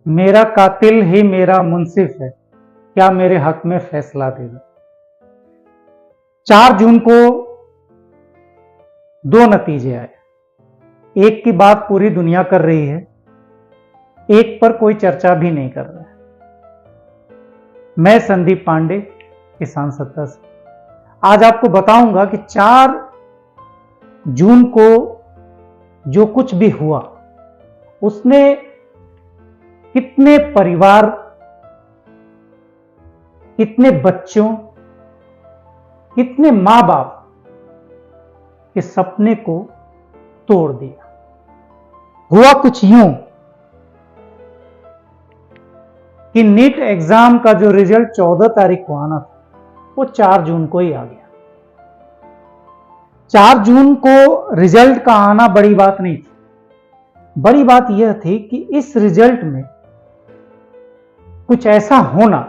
मेरा कातिल ही मेरा मुंसिफ है, क्या मेरे हक में फैसला देगा। 4 जून को 2 नतीजे आए। एक की बात पूरी दुनिया कर रही है, एक पर कोई चर्चा भी नहीं कर रहा है। मैं संदीप पांडे, किसान सत्ता से आज आपको बताऊंगा कि 4 जून को जो कुछ भी हुआ उसने कितने परिवार, कितने बच्चों, कितने मां बाप के सपने को तोड़ दिया। हुआ कुछ यूं कि नीट एग्जाम का जो रिजल्ट 14 तारीख को आना था वो 4 जून को ही आ गया। 4 जून को रिजल्ट का आना बड़ी बात नहीं थी। बड़ी बात यह थी कि इस रिजल्ट में कुछ ऐसा होना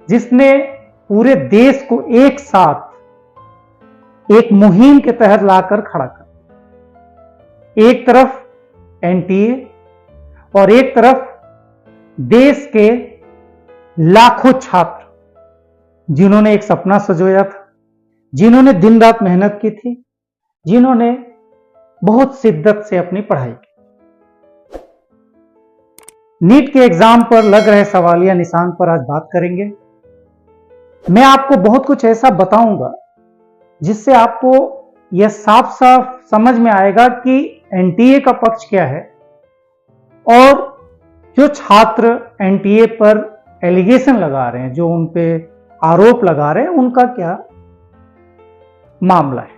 जिसने पूरे देश को एक साथ एक मुहिम के तहत लाकर खड़ा कर। एक तरफ एनटीए और एक तरफ देश के लाखों छात्र जिन्होंने एक सपना संजोया था, जिन्होंने दिन रात मेहनत की थी, जिन्होंने बहुत शिद्दत से अपनी पढ़ाई की। नीट के एग्जाम पर लग रहे सवालिया निशान पर आज बात करेंगे। मैं आपको बहुत कुछ ऐसा बताऊंगा जिससे आपको यह साफ साफ समझ में आएगा कि एनटीए का पक्ष क्या है और जो छात्र एनटीए पर एलिगेशन लगा रहे हैं, जो उन पे आरोप लगा रहे हैं, उनका क्या मामला है।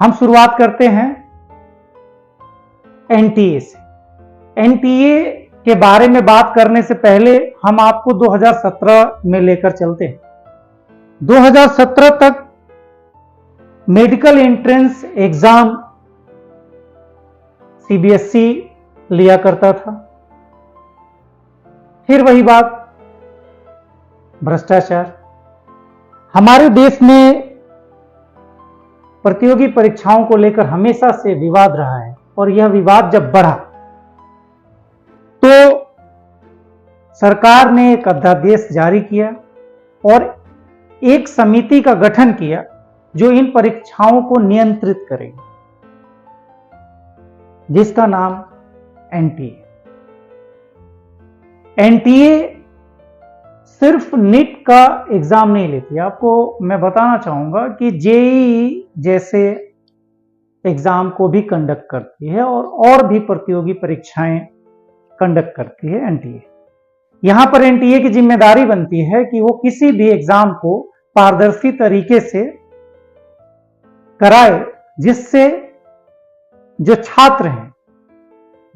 हम शुरुआत करते हैं एनटीए से। एनटीए के बारे में बात करने से पहले हम आपको 2017 में लेकर चलते हैं। 2017 तक मेडिकल एंट्रेंस एग्जाम सीबीएसई लिया करता था। फिर वही बात, भ्रष्टाचार। हमारे देश में प्रतियोगी परीक्षाओं को लेकर हमेशा से विवाद रहा है और यह विवाद जब बढ़ा तो सरकार ने एक अध्यादेश जारी किया और एक समिति का गठन किया जो इन परीक्षाओं को नियंत्रित करेगी, जिसका नाम एनटीए। एनटीए सिर्फ नीट का एग्जाम नहीं लेती। आपको मैं बताना चाहूंगा कि जेईई जैसे एग्जाम को भी कंडक्ट करती है और भी प्रतियोगी परीक्षाएं कंडक्ट करती है एनटीए। यहां पर एनटीए की जिम्मेदारी बनती है कि वो किसी भी एग्जाम को पारदर्शी तरीके से कराए, जिससे जो छात्र हैं,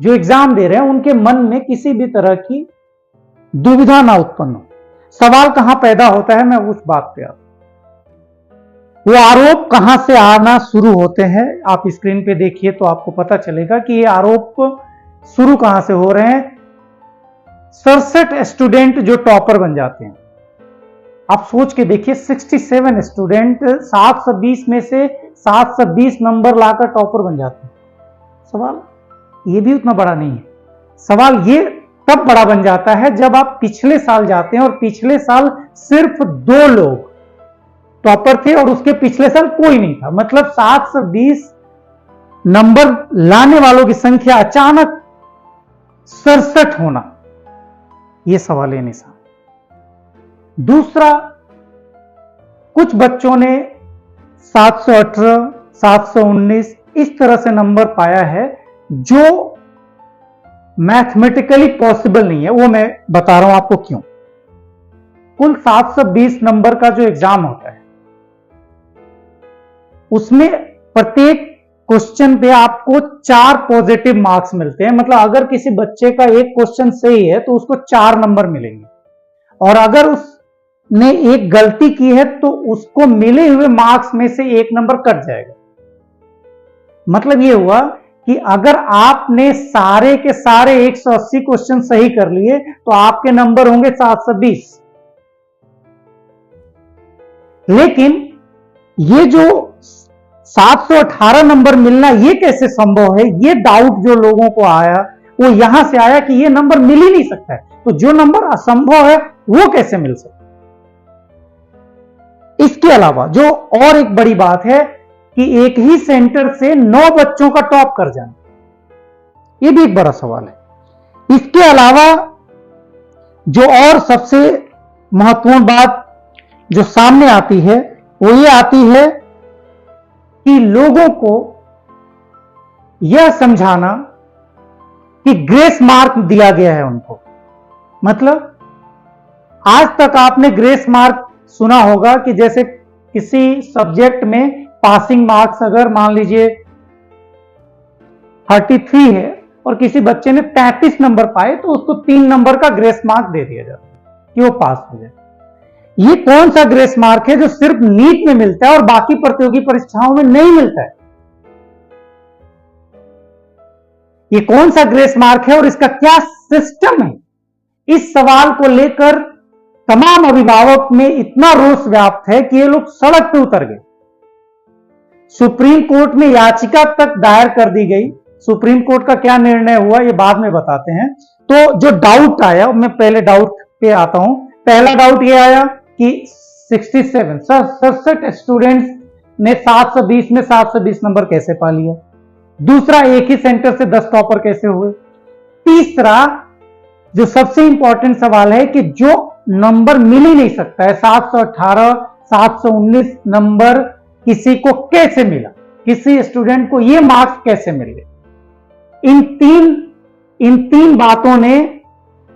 जो एग्जाम दे रहे हैं, उनके मन में किसी भी तरह की दुविधा ना उत्पन्न हो। सवाल कहां पैदा होता है, मैं उस बात पे आता हूं। वो आरोप कहां से आना शुरू होते हैं, आप स्क्रीन पे देखिए तो आपको पता चलेगा कि ये आरोप शुरू कहां से हो रहे हैं। 67 स्टूडेंट जो टॉपर बन जाते हैं। आप सोच के देखिए, 67 स्टूडेंट 720 में से 720 नंबर लाकर टॉपर बन जाते हैं। सवाल ये भी उतना बड़ा नहीं है। सवाल ये तब बड़ा बन जाता है जब आप पिछले साल जाते हैं और पिछले साल सिर्फ 2 लोग टॉपर थे और उसके पिछले साल कोई नहीं था। मतलब 720 नंबर लाने वालों की संख्या अचानक 67 होना, यह सवाल है निशान। दूसरा, कुछ बच्चों ने 718, 719 इस तरह से नंबर पाया है जो मैथमेटिकली पॉसिबल नहीं है। वो मैं बता रहा हूं आपको क्यों। कुल 720 नंबर का जो एग्जाम होता है उसमें प्रत्येक क्वेश्चन पे आपको 4 पॉजिटिव मार्क्स मिलते हैं। मतलब अगर किसी बच्चे का एक क्वेश्चन सही है तो उसको 4 नंबर मिलेंगे और अगर उसने एक गलती की है तो उसको मिले हुए मार्क्स में से 1 नंबर कट जाएगा। मतलब यह हुआ कि अगर आपने सारे के सारे 180 क्वेश्चन सही कर लिए तो आपके नंबर होंगे 720। लेकिन ये जो 718 नंबर मिलना ये कैसे संभव है, ये डाउट जो लोगों को आया वो यहां से आया कि ये नंबर मिल ही नहीं सकता है, तो जो नंबर असंभव है वो कैसे मिल सकता है। इसके अलावा जो और एक बड़ी बात है कि एक ही सेंटर से 9 बच्चों का टॉप कर जाना, ये भी एक बड़ा सवाल है। इसके अलावा जो और सबसे महत्वपूर्ण बात जो सामने आती है वो ये आती है कि लोगों को यह समझाना कि ग्रेस मार्क दिया गया है उनको। मतलब आज तक आपने ग्रेस मार्क सुना होगा कि जैसे किसी सब्जेक्ट में पासिंग मार्क्स अगर मान लीजिए 33 है और किसी बच्चे ने 33 नंबर पाए तो उसको 3 नंबर का ग्रेस मार्क दे दिया जाता है कि वो पास हो जाए। ये कौन सा ग्रेस मार्क है जो सिर्फ नीट में मिलता है और बाकी प्रतियोगी परीक्षाओं में नहीं मिलता है? ये कौन सा ग्रेस मार्क है और इसका क्या सिस्टम है? इस सवाल को लेकर तमाम अभिभावक में इतना रोष व्याप्त है कि ये लोग सड़क पे उतर गए। सुप्रीम कोर्ट में याचिका तक दायर कर दी गई। सुप्रीम कोर्ट का क्या निर्णय हुआ ये बाद में बताते हैं। तो जो डाउट आया, मैं पहले डाउट पे आता हूं। पहला डाउट ये आया कि 67 स्टूडेंट्स ने 720 में 720 नंबर कैसे पा लिया। दूसरा, एक ही सेंटर से 10 टॉपर कैसे हुए। तीसरा, जो सबसे इंपॉर्टेंट सवाल है कि जो नंबर मिल ही नहीं सकता है, 718 719 नंबर किसी को कैसे मिला, किसी स्टूडेंट को ये मार्क्स कैसे मिल गए। इन तीन बातों ने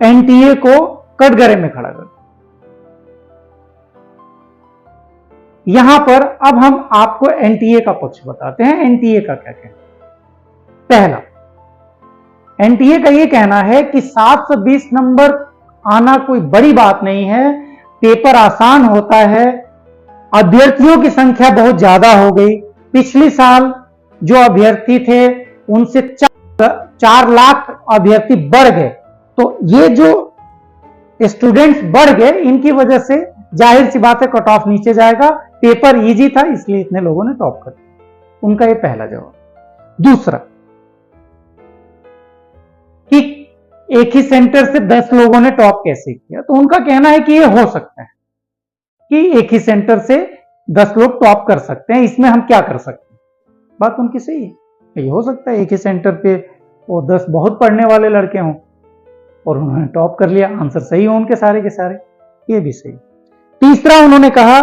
एनटीए को कटघरे में खड़ा कर दिया। यहां पर अब हम आपको एनटीए का पक्ष बताते हैं। एनटीए का क्या कहना है? पहला, एनटीए का यह कहना है कि 720 नंबर आना कोई बड़ी बात नहीं है, पेपर आसान होता है, अभ्यर्थियों की संख्या बहुत ज्यादा हो गई। पिछले साल जो अभ्यर्थी थे उनसे 4 लाख अभ्यर्थी बढ़ गए, तो ये जो स्टूडेंट्स बढ़ गए इनकी वजह से जाहिर सी बात है कट ऑफ नीचे जाएगा। पेपर इजी था इसलिए इतने लोगों ने टॉप कर दिया। उनका ये पहला जवाब। दूसरा, कि एक ही सेंटर से 10 लोगों ने टॉप कैसे किया, तो उनका कहना है कि ये हो सकता है कि एक ही सेंटर से 10 लोग टॉप कर सकते हैं, इसमें हम क्या कर सकते हैं। बात उनकी सही है, ये हो सकता है एक ही सेंटर पे वो 10 बहुत पढ़ने वाले लड़के हों और उन्होंने टॉप कर लिया, आंसर सही हो उनके सारे के सारे, ये भी सही। तीसरा, उन्होंने कहा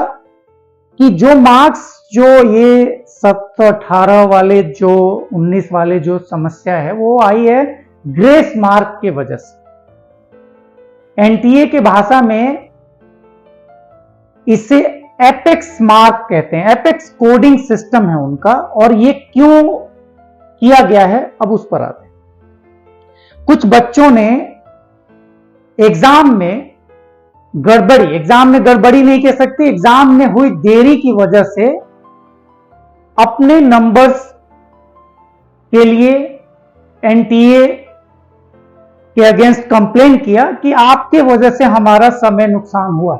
कि जो मार्क्स जो ये 718 वाले जो 19 वाले जो समस्या है वो आई है ग्रेस मार्क के वजह से। एनटीए के भाषा में इसे एपेक्स मार्क कहते हैं, एपेक्स कोडिंग सिस्टम है उनका। और ये क्यों किया गया है अब उस पर आते हैं। कुछ बच्चों ने एग्जाम में गड़बड़ी नहीं कह सकते, एग्जाम में हुई देरी की वजह से अपने नंबर्स के लिए एनटीए के अगेंस्ट कंप्लेन किया कि आपके वजह से हमारा समय नुकसान हुआ।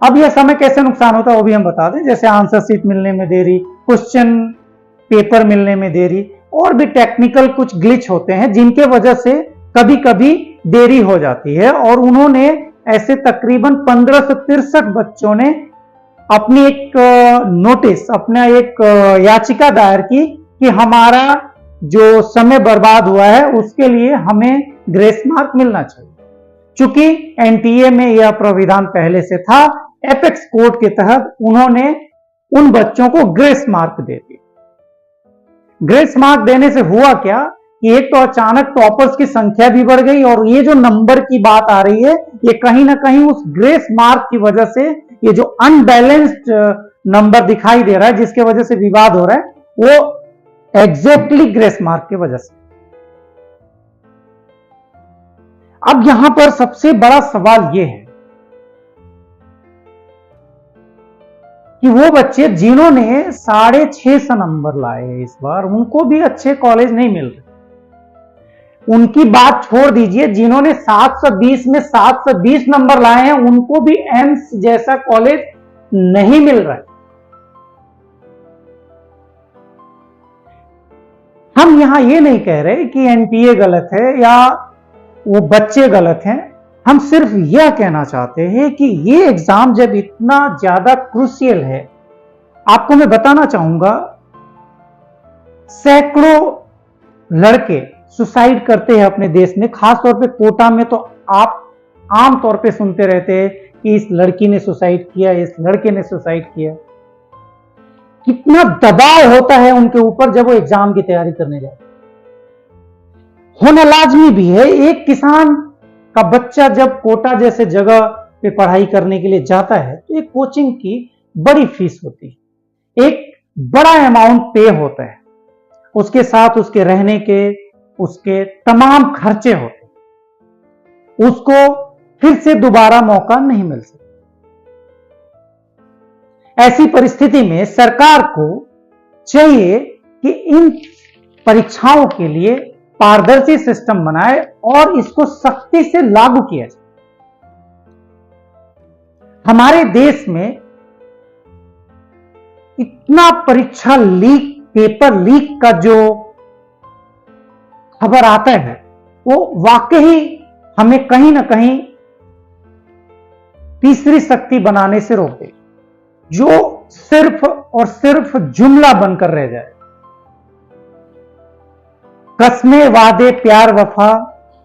अब यह समय कैसे नुकसान होता है वो भी हम बता दें। जैसे आंसर शीट मिलने में देरी, क्वेश्चन पेपर मिलने में देरी, और भी टेक्निकल कुछ ग्लिच होते हैं जिनके वजह से कभी कभी देरी हो जाती है। और उन्होंने ऐसे तकरीबन 15 से 63 बच्चों ने अपनी एक नोटिस, अपना एक याचिका दायर की कि हमारा जो समय बर्बाद हुआ है उसके लिए हमें ग्रेस मार्क मिलना चाहिए। चूंकि एनटीए में यह प्राविधान पहले से था, एपेक्स कोड के तहत उन्होंने उन बच्चों को ग्रेस मार्क दे दिया। ग्रेस मार्क देने से हुआ क्या कि एक तो अचानक टॉपर्स की संख्या भी बढ़ गई, और ये जो नंबर की बात आ रही है ये कहीं ना कहीं उस ग्रेस मार्क की वजह से, ये जो अनबैलेंस्ड नंबर दिखाई दे रहा है जिसके वजह से विवाद हो रहा है, वो एग्जैक्टली ग्रेस मार्क की वजह से। अब यहां पर सबसे बड़ा सवाल यह है कि वो बच्चे जिन्होंने 650 नंबर लाए इस बार, उनको भी अच्छे कॉलेज नहीं मिल रहे। उनकी बात छोड़ दीजिए, जिन्होंने 720 में 720 नंबर लाए हैं उनको भी एम्स जैसा कॉलेज नहीं मिल रहा है। हम यहां ये नहीं कह रहे कि एनटीए गलत है या वो बच्चे गलत हैं। हम सिर्फ यह कहना चाहते हैं कि ये एग्जाम जब इतना ज्यादा क्रूशियल है, आपको मैं बताना चाहूंगा, सैकड़ों लड़के सुसाइड करते हैं अपने देश में, खासतौर पे कोटा में तो आप आमतौर पे सुनते रहते हैं कि इस लड़की ने सुसाइड किया, इस लड़के ने सुसाइड किया। कितना दबाव होता है उनके ऊपर जब वो एग्जाम की तैयारी करने जाते। होना लाजमी भी है। एक किसान का बच्चा जब कोटा जैसे जगह पे पढ़ाई करने के लिए जाता है तो एक कोचिंग की बड़ी फीस होती है, एक बड़ा अमाउंट पे होता है, उसके साथ उसके रहने के, उसके तमाम खर्चे होते हैं, उसको फिर से दोबारा मौका नहीं मिल सकता। ऐसी परिस्थिति में सरकार को चाहिए कि इन परीक्षाओं के लिए पारदर्शी सिस्टम बनाए और इसको सख्ती से लागू किया जाए। हमारे देश में इतना परीक्षा लीक, पेपर लीक का जो खबर आता है वो वाकई हमें कहीं ना कहीं तीसरी शक्ति बनाने से रोक दे, जो सिर्फ और सिर्फ जुमला बनकर रह जाए। कस्में, वादे, प्यार, वफा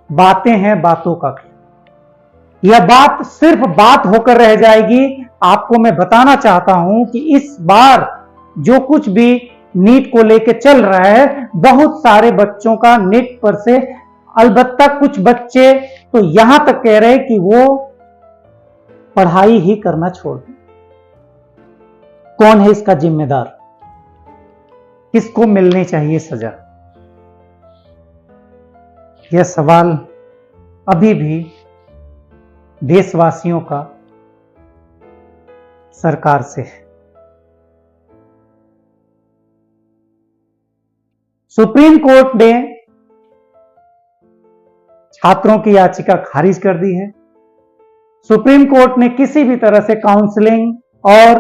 बातें हैं बातों का खेल। यह बात सिर्फ बात होकर रह जाएगी। आपको मैं बताना चाहता हूं कि इस बार जो कुछ भी नीट को लेके चल रहा है, बहुत सारे बच्चों का नीट पर से, अलबत्ता कुछ बच्चे तो यहां तक कह रहे हैं कि वो पढ़ाई ही करना छोड़ दें। कौन है इसका जिम्मेदार? किसको मिलनी चाहिए सजा? यह सवाल अभी भी देशवासियों का सरकार से है। सुप्रीम कोर्ट ने छात्रों की याचिका खारिज कर दी है। सुप्रीम कोर्ट ने किसी भी तरह से काउंसलिंग और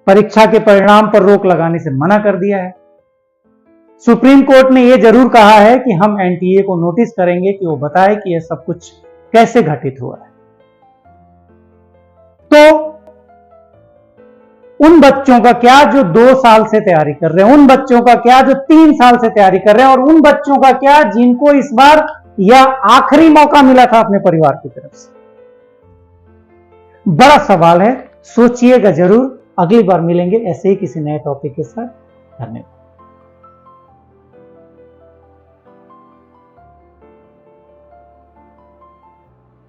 परीक्षा के परिणाम पर रोक लगाने से मना कर दिया है। सुप्रीम कोर्ट ने यह जरूर कहा है कि हम एनटीए को नोटिस करेंगे कि वो बताए कि यह सब कुछ कैसे घटित हुआ है। तो उन बच्चों का क्या जो 2 साल से तैयारी कर रहे हैं, उन बच्चों का क्या जो 3 साल से तैयारी कर रहे हैं, और उन बच्चों का क्या जिनको इस बार यह आखिरी मौका मिला था अपने परिवार की तरफ से? बड़ा सवाल है, सोचिएगा जरूर। अगली बार मिलेंगे ऐसे ही किसी नए टॉपिक के साथ। धन्यवाद।